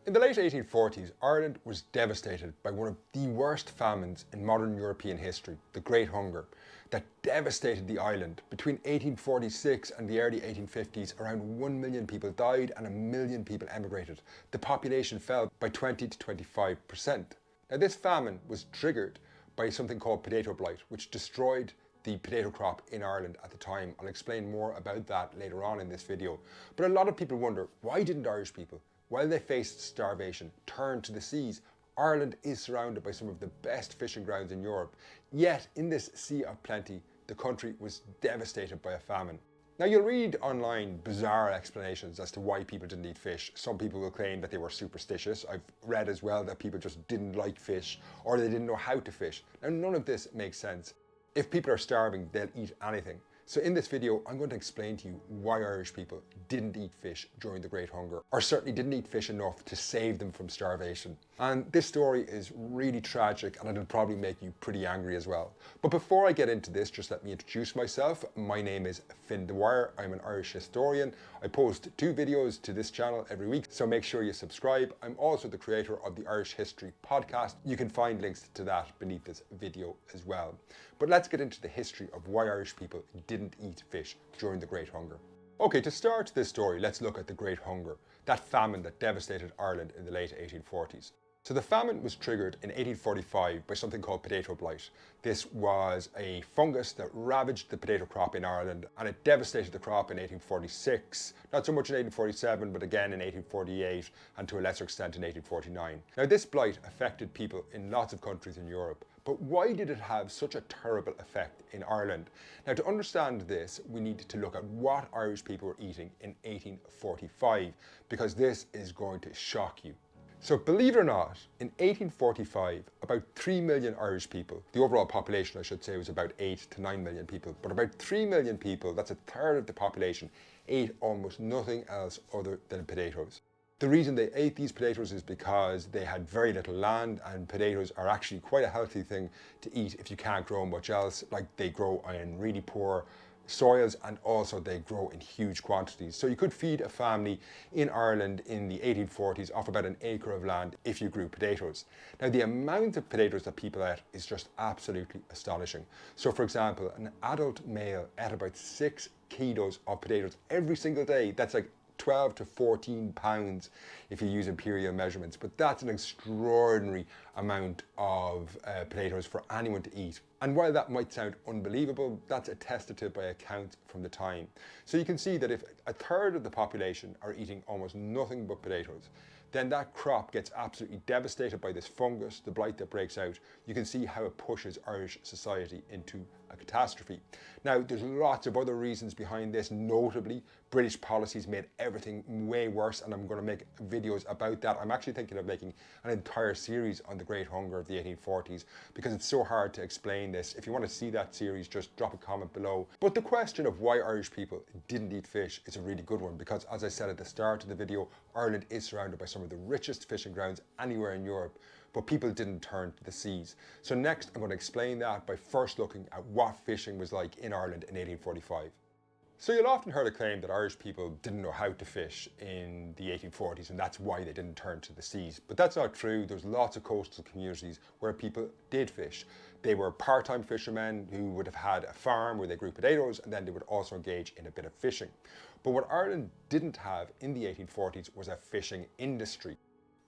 In the late 1840s, Ireland was devastated by one of the worst famines in modern European history, the Great Hunger, that devastated the island. Between 1846 and the early 1850s, around 1 million people died and 1 million people emigrated. The population fell by 20 to 25%. Now, this famine was triggered by something called potato blight, which destroyed the potato crop in Ireland at the time. I'll explain more about that later on in this video. But a lot of people wonder, why didn't Irish people, while they faced starvation, turn to the seas? Ireland is surrounded by some of the best fishing grounds in Europe. Yet, in this sea of plenty, the country was devastated by a famine. Now, you'll read online bizarre explanations as to why people didn't eat fish. Some people will claim that they were superstitious. I've read as well that people just didn't like fish or they didn't know how to fish. Now, none of this makes sense. If people are starving, they'll eat anything. So in this video, I'm going to explain to you why Irish people didn't eat fish during the Great Hunger, or certainly didn't eat fish enough to save them from starvation. And this story is really tragic, and it'll probably make you pretty angry as well. But before I get into this, just let me introduce myself. My name is Finn Dwyer. I'm an Irish historian. I post 2 videos to this channel every week, so make sure you subscribe. I'm also the creator of the Irish History podcast. You can find links to that beneath this video as well. But let's get into the history of why Irish people didn't eat fish during the Great Hunger. Okay, to start this story, let's look at the Great Hunger, that famine that devastated Ireland in the late 1840s. So the famine was triggered in 1845 by something called potato blight. This was a fungus that ravaged the potato crop in Ireland, and it devastated the crop in 1846, not so much in 1847, but again in 1848, and to a lesser extent in 1849. Now, this blight affected people in lots of countries in Europe, but why did it have such a terrible effect in Ireland? Now, to understand this, we need to look at what Irish people were eating in 1845, because this is going to shock you. So believe it or not, in 1845, about 3 million Irish people, the overall population I should say was about 8 to 9 million people, but about 3 million people, that's a third of the population, ate almost nothing else other than potatoes. The reason they ate these potatoes is because they had very little land, and potatoes are actually quite a healthy thing to eat if you can't grow much else. Like, they grow in really poor soils, and also they grow in huge quantities. So you could feed a family in Ireland in the 1840s off about an acre of land if you grew potatoes. Now, the amount of potatoes that people ate is just absolutely astonishing. So for example, an adult male ate about 6 kilos of potatoes every single day. That's like 12 to 14 pounds if you use imperial measurements, but that's an extraordinary amount of potatoes for anyone to eat. And while that might sound unbelievable, that's attested to by accounts from the time. So you can see that if a third of the population are eating almost nothing but potatoes, then that crop gets absolutely devastated by this fungus, the blight that breaks out. You can see how it pushes Irish society into a catastrophe. Now, there's lots of other reasons behind this. Notably, British policies made everything way worse, and I'm going to make videos about that. I'm actually thinking of making an entire series on the Great Hunger of the 1840s, because it's so hard to explain this. If you want to see that series, just drop a comment below. But the question of why Irish people didn't eat fish is a really good one, because as I said at the start of the video, Ireland is surrounded by some of the richest fishing grounds anywhere in Europe, but people didn't turn to the seas. So next, I'm going to explain that by first looking at what fishing was like in Ireland in 1845. So you'll often hear the claim that Irish people didn't know how to fish in the 1840s, and that's why they didn't turn to the seas. But that's not true. There's lots of coastal communities where people did fish. They were part-time fishermen who would have had a farm where they grew potatoes, and then they would also engage in a bit of fishing. But what Ireland didn't have in the 1840s was a fishing industry.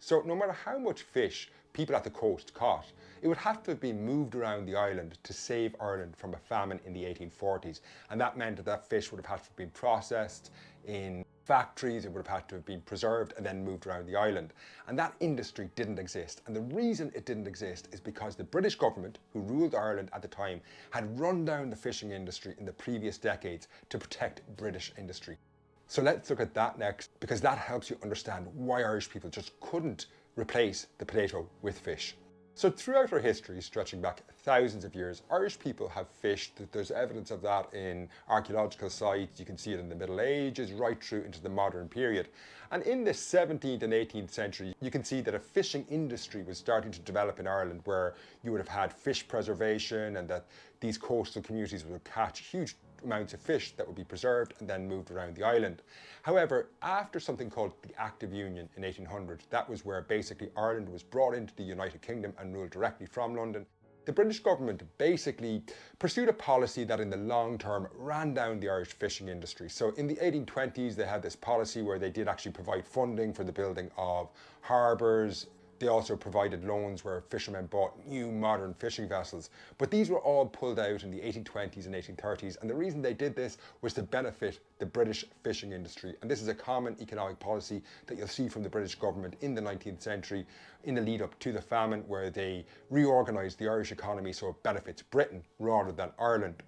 So no matter how much fish people at the coast caught, it would have to have been moved around the island to save Ireland from a famine in the 1840s. And that meant that that fish would have had to have been processed in factories, it would have had to have been preserved and then moved around the island. And that industry didn't exist. And the reason it didn't exist is because the British government, who ruled Ireland at the time, had run down the fishing industry in the previous decades to protect British industry. So let's look at that next, because that helps you understand why Irish people just couldn't replace the potato with fish. So throughout our history, stretching back thousands of years, Irish people have fished. There's evidence of that in archaeological sites. You can see it in the Middle Ages, right through into the modern period. And in the 17th and 18th century, you can see that a fishing industry was starting to develop in Ireland, where you would have had fish preservation, and that these coastal communities would catch huge amounts of fish that would be preserved and then moved around the island. However, after something called the Act of Union in 1800, that was where basically Ireland was brought into the United Kingdom and ruled directly from London. The British government basically pursued a policy that in the long term ran down the Irish fishing industry. So in the 1820s, they had this policy where they did actually provide funding for the building of harbours. They also provided loans where fishermen bought new modern fishing vessels. But these were all pulled out in the 1820s and 1830s. And the reason they did this was to benefit the British fishing industry. And this is a common economic policy that you'll see from the British government in the 19th century in the lead up to the famine, where they reorganised the Irish economy so it benefits Britain rather than Ireland.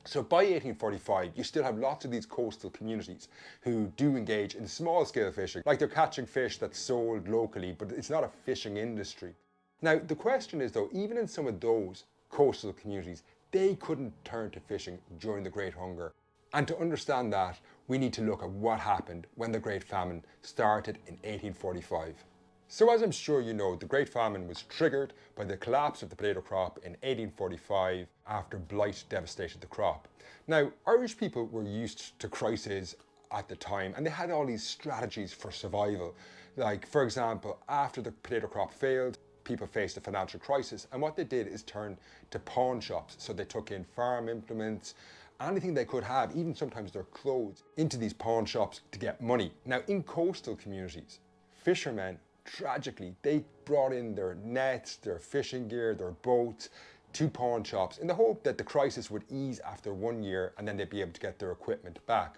So by 1845, you still have lots of these coastal communities who do engage in small-scale fishing, like they're catching fish that's sold locally, but it's not a fishing industry. Now, the question is though, even in some of those coastal communities, they couldn't turn to fishing during the Great Hunger. And to understand that, we need to look at what happened when the Great Famine started in 1845. So as I'm sure you know, the Great Famine was triggered by the collapse of the potato crop in 1845 after blight devastated the crop. Now, Irish people were used to crises at the time and they had all these strategies for survival. Like, for example, after the potato crop failed, people faced a financial crisis, and what they did is turn to pawn shops. So they took in farm implements, anything they could have, even sometimes their clothes, into these pawn shops to get money. Now, in coastal communities, fishermen, tragically, they brought in their nets, their fishing gear, their boats to pawn shops in the hope that the crisis would ease after 1 year and then they'd be able to get their equipment back.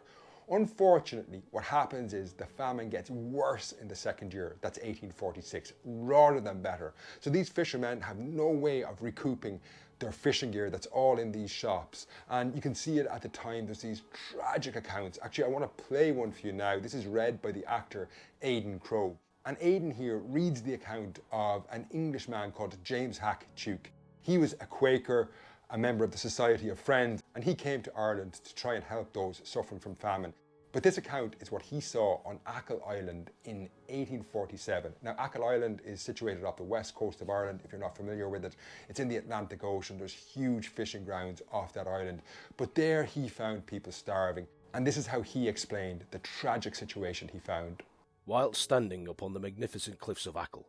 Unfortunately, what happens is the famine gets worse in the second year, that's 1846, rather than better. So these fishermen have no way of recouping their fishing gear that's all in these shops. And you can see it at the time, there's these tragic accounts. Actually, I want to play one for you now. This is read by the actor Aidan Crowe. And Aidan here reads the account of an Englishman called James Hack Tuke. He was a Quaker, a member of the Society of Friends, and he came to Ireland to try and help those suffering from famine. But this account is what he saw on Achill Island in 1847. Now, Achill Island is situated off the west coast of Ireland, if you're not familiar with it. It's in the Atlantic Ocean. There's huge fishing grounds off that island. But there he found people starving. And this is how he explained the tragic situation he found. Whilst standing upon the magnificent cliffs of Achill,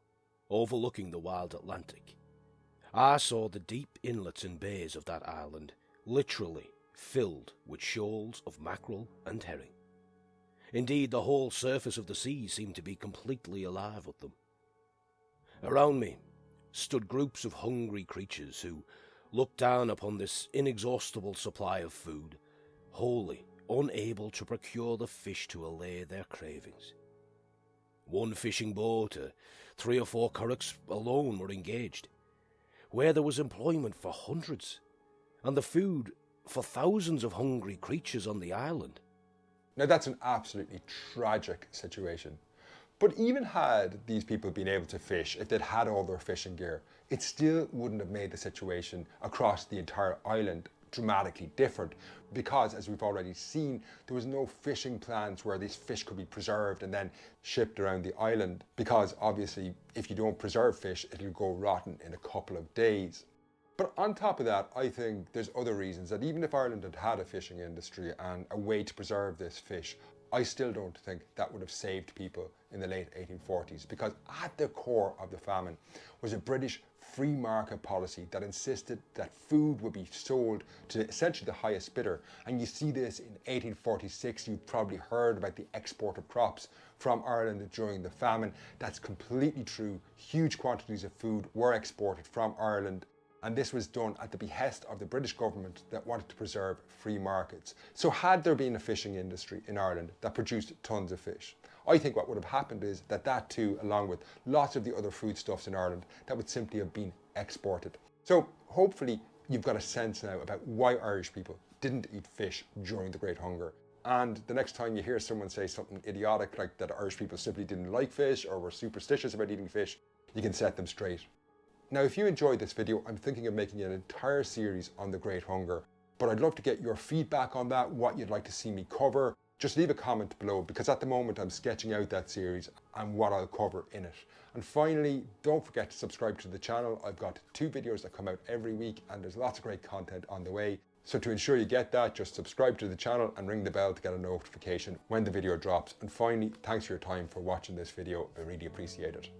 overlooking the wild Atlantic, I saw the deep inlets and bays of that island literally filled with shoals of mackerel and herring. Indeed, the whole surface of the sea seemed to be completely alive with them. Around me stood groups of hungry creatures who looked down upon this inexhaustible supply of food, wholly unable to procure the fish to allay their cravings. One fishing boat, 3 or 4 currachs alone were engaged, where there was employment for hundreds, and the food for thousands of hungry creatures on the island. Now that's an absolutely tragic situation. But even had these people been able to fish, if they'd had all their fishing gear, it still wouldn't have made the situation across the entire island dramatically different, because as we've already seen, there was no fishing plans where these fish could be preserved and then shipped around the island, because obviously if you don't preserve fish, it'll go rotten in a couple of days. But on top of that, I think there's other reasons that even if Ireland had had a fishing industry and a way to preserve this fish, I still don't think that would have saved people in the late 1840s, because at the core of the famine was a British free market policy that insisted that food would be sold to essentially the highest bidder. And you see this in 1846. You've probably heard about the export of crops from Ireland during the famine. That's completely true. Huge quantities of food were exported from Ireland. And this was done at the behest of the British government that wanted to preserve free markets. So had there been a fishing industry in Ireland that produced tons of fish, I think what would have happened is that too, along with lots of the other foodstuffs in Ireland, that would simply have been exported. So hopefully you've got a sense now about why Irish people didn't eat fish during the Great Hunger. And the next time you hear someone say something idiotic like that Irish people simply didn't like fish or were superstitious about eating fish, you can set them straight. Now, if you enjoyed this video, I'm thinking of making an entire series on the Great Hunger, but I'd love to get your feedback on that, what you'd like to see me cover. Just leave a comment below, because at the moment I'm sketching out that series and what I'll cover in it. And finally, don't forget to subscribe to the channel. I've got 2 videos that come out every week and there's lots of great content on the way. So to ensure you get that, just subscribe to the channel and ring the bell to get a notification when the video drops. And finally, thanks for your time for watching this video. I really appreciate it.